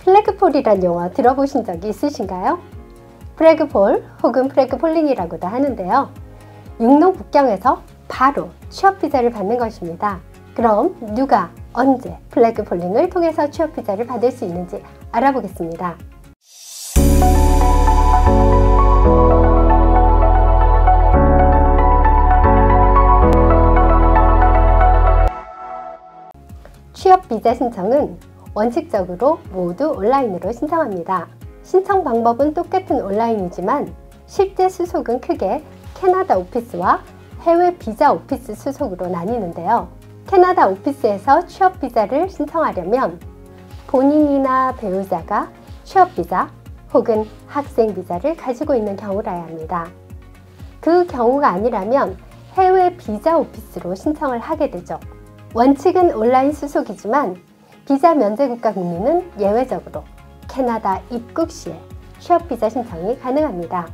플래그폴이란 용어 들어보신 적이 있으신가요? 플래그폴 혹은 플래그폴링이라고도 하는데요. 육로 국경에서 바로 취업 비자를 받는 것입니다. 그럼 누가 언제 플래그폴링을 통해서 취업 비자를 받을 수 있는지 알아보겠습니다. 취업 비자 신청은 원칙적으로 모두 온라인으로 신청합니다. 신청 방법은 똑같은 온라인이지만 실제 수속은 크게 캐나다 오피스와 해외 비자 오피스 수속으로 나뉘는데요. 캐나다 오피스에서 취업 비자를 신청하려면 본인이나 배우자가 취업 비자 혹은 학생 비자를 가지고 있는 경우라야 합니다. 그 경우가 아니라면 해외 비자 오피스로 신청을 하게 되죠. 원칙은 온라인 수속이지만 비자 면제 국가 국민은 예외적으로 캐나다 입국 시에 취업 비자 신청이 가능합니다.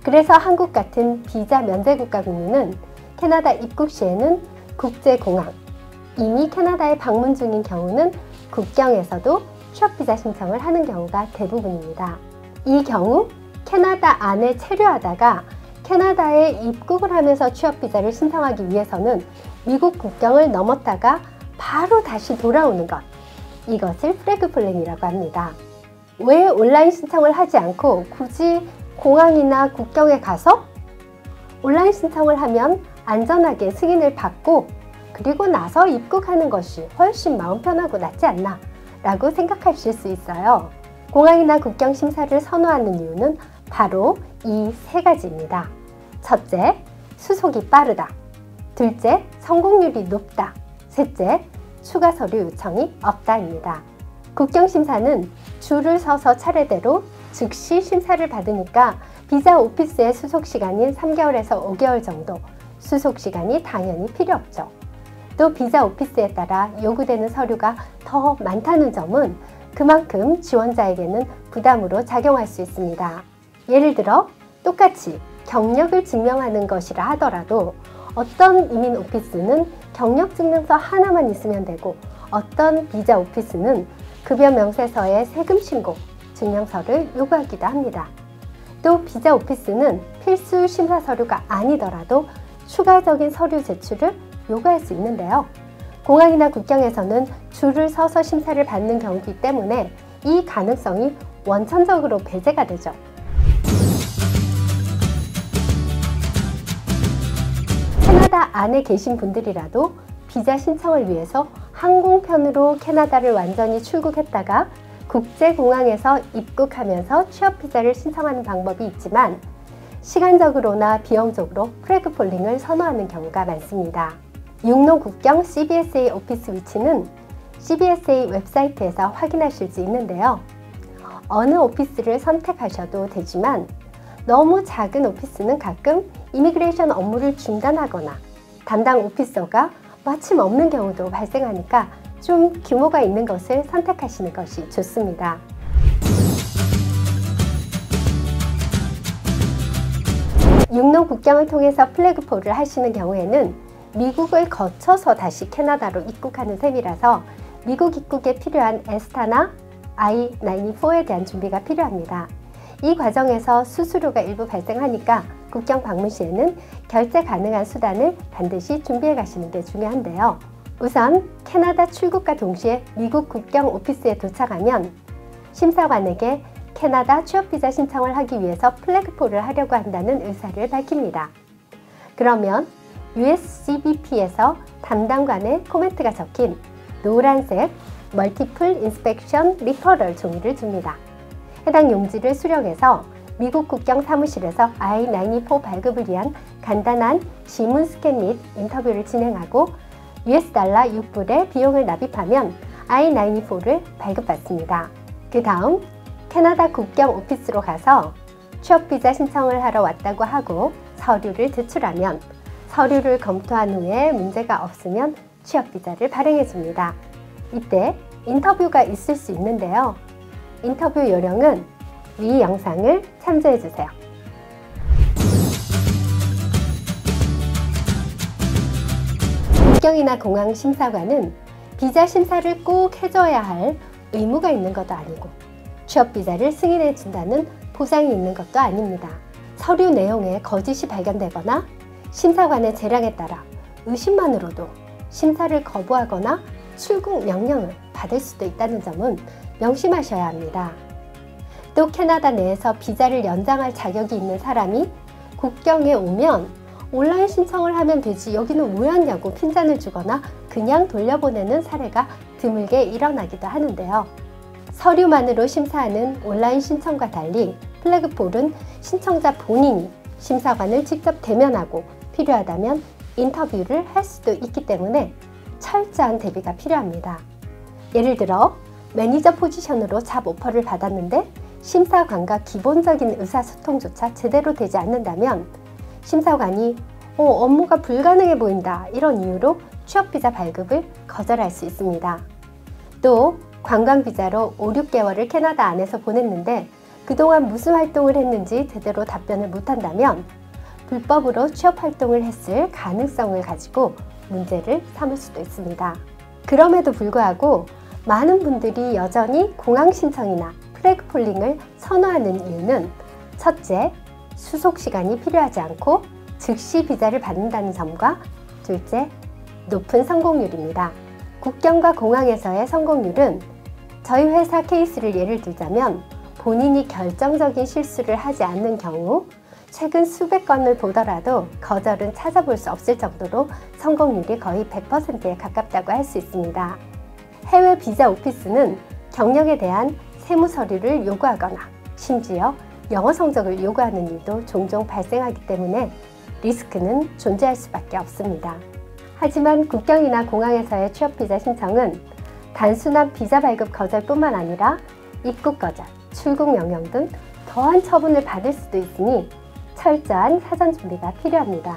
그래서 한국 같은 비자 면제 국가 국민은 캐나다 입국 시에는 국제공항, 이미 캐나다에 방문 중인 경우는 국경에서도 취업 비자 신청을 하는 경우가 대부분입니다. 이 경우 캐나다 안에 체류하다가 캐나다에 입국을 하면서 취업 비자를 신청하기 위해서는 미국 국경을 넘었다가 바로 다시 돌아오는 것, 이것을 플래그폴링이라고 합니다. 왜 온라인 신청을 하지 않고 굳이 공항이나 국경에 가서 온라인 신청을 하면 안전하게 승인을 받고 그리고 나서 입국하는 것이 훨씬 마음 편하고 낫지 않나 라고 생각하실 수 있어요. 공항이나 국경 심사를 선호하는 이유는 바로 이 세 가지입니다. 첫째, 수속이 빠르다. 둘째, 성공률이 높다. 셋째, 추가 서류 요청이 없다입니다. 국경심사는 줄을 서서 차례대로 즉시 심사를 받으니까 비자 오피스의 수속 시간인 3개월에서 5개월 정도 수속 시간이 당연히 필요 없죠. 또 비자 오피스에 따라 요구되는 서류가 더 많다는 점은 그만큼 지원자에게는 부담으로 작용할 수 있습니다. 예를 들어 똑같이 경력을 증명하는 것이라 하더라도 어떤 이민 오피스는 경력증명서 하나만 있으면 되고 어떤 비자 오피스는 급여 명세서에 세금 신고 증명서를 요구하기도 합니다. 또 비자 오피스는 필수 심사 서류가 아니더라도 추가적인 서류 제출을 요구할 수 있는데요. 공항이나 국경에서는 줄을 서서 심사를 받는 경우이기 때문에 이 가능성이 원천적으로 배제가 되죠. 캐나다 안에 계신 분들이라도 비자 신청을 위해서 항공편으로 캐나다를 완전히 출국했다가 국제공항에서 입국하면서 취업 비자를 신청하는 방법이 있지만 시간적으로나 비용적으로 플래그폴링을 선호하는 경우가 많습니다. 육로 국경 CBSA 오피스 위치는 CBSA 웹사이트에서 확인하실 수 있는데요. 어느 오피스를 선택하셔도 되지만 너무 작은 오피스는 가끔 이미그레이션 업무를 중단하거나 담당 오피서가 마침 없는 경우도 발생하니까 좀 규모가 있는 것을 선택하시는 것이 좋습니다. 육로 국경을 통해서 플래그폴을 하시는 경우에는 미국을 거쳐서 다시 캐나다로 입국하는 셈이라서 미국 입국에 필요한 에스타나 I-94에 대한 준비가 필요합니다. 이 과정에서 수수료가 일부 발생하니까 국경 방문 시에는 결제 가능한 수단을 반드시 준비해 가시는 게 중요한데요. 우선 캐나다 출국과 동시에 미국 국경 오피스에 도착하면 심사관에게 캐나다 취업 비자 신청을 하기 위해서 플래그폴을 하려고 한다는 의사를 밝힙니다. 그러면 USCBP에서 담당관의 코멘트가 적힌 노란색 멀티플 인스펙션 리퍼럴 종이를 줍니다. 해당 용지를 수령해서 미국 국경 사무실에서 I-94 발급을 위한 간단한 지문 스캔 및 인터뷰를 진행하고 $6 6불의 비용을 납입하면 I-94를 발급받습니다. 그 다음 캐나다 국경 오피스로 가서 취업 비자 신청을 하러 왔다고 하고 서류를 제출하면 서류를 검토한 후에 문제가 없으면 취업 비자를 발행해 줍니다. 이때 인터뷰가 있을 수 있는데요. 인터뷰 요령은 위 영상을 참조해 주세요. 국경이나 공항 심사관은 비자 심사를 꼭 해줘야 할 의무가 있는 것도 아니고 취업비자를 승인해 준다는 보장이 있는 것도 아닙니다. 서류 내용에 거짓이 발견되거나 심사관의 재량에 따라 의심만으로도 심사를 거부하거나 출국 명령을 받을 수도 있다는 점은 명심하셔야 합니다. 또 캐나다 내에서 비자를 연장할 자격이 있는 사람이 국경에 오면 온라인 신청을 하면 되지 여기는 왜 왔냐고 핀잔을 주거나 그냥 돌려보내는 사례가 드물게 일어나기도 하는데요. 서류만으로 심사하는 온라인 신청과 달리 플래그폴은 신청자 본인이 심사관을 직접 대면하고 필요하다면 인터뷰를 할 수도 있기 때문에 철저한 대비가 필요합니다. 예를 들어 매니저 포지션으로 잡 오퍼를 받았는데 심사관과 기본적인 의사소통조차 제대로 되지 않는다면 심사관이 업무가 불가능해 보인다 이런 이유로 취업비자 발급을 거절할 수 있습니다. 또 관광비자로 5, 6개월을 캐나다 안에서 보냈는데 그동안 무슨 활동을 했는지 제대로 답변을 못한다면 불법으로 취업활동을 했을 가능성을 가지고 문제를 삼을 수도 있습니다. 그럼에도 불구하고 많은 분들이 여전히 공항 신청이나 플래그폴링을 선호하는 이유는 첫째, 수속 시간이 필요하지 않고 즉시 비자를 받는다는 점과 둘째, 높은 성공률입니다. 국경과 공항에서의 성공률은 저희 회사 케이스를 예를 들자면 본인이 결정적인 실수를 하지 않는 경우 최근 수백 건을 보더라도 거절은 찾아볼 수 없을 정도로 성공률이 거의 100%에 가깝다고 할 수 있습니다. 해외 비자 오피스는 경력에 대한 세무 서류를 요구하거나 심지어 영어 성적을 요구하는 일도 종종 발생하기 때문에 리스크는 존재할 수밖에 없습니다. 하지만 국경이나 공항에서의 취업비자 신청은 단순한 비자 발급 거절뿐만 아니라 입국 거절, 출국 명령 등 더한 처분을 받을 수도 있으니 철저한 사전 준비가 필요합니다.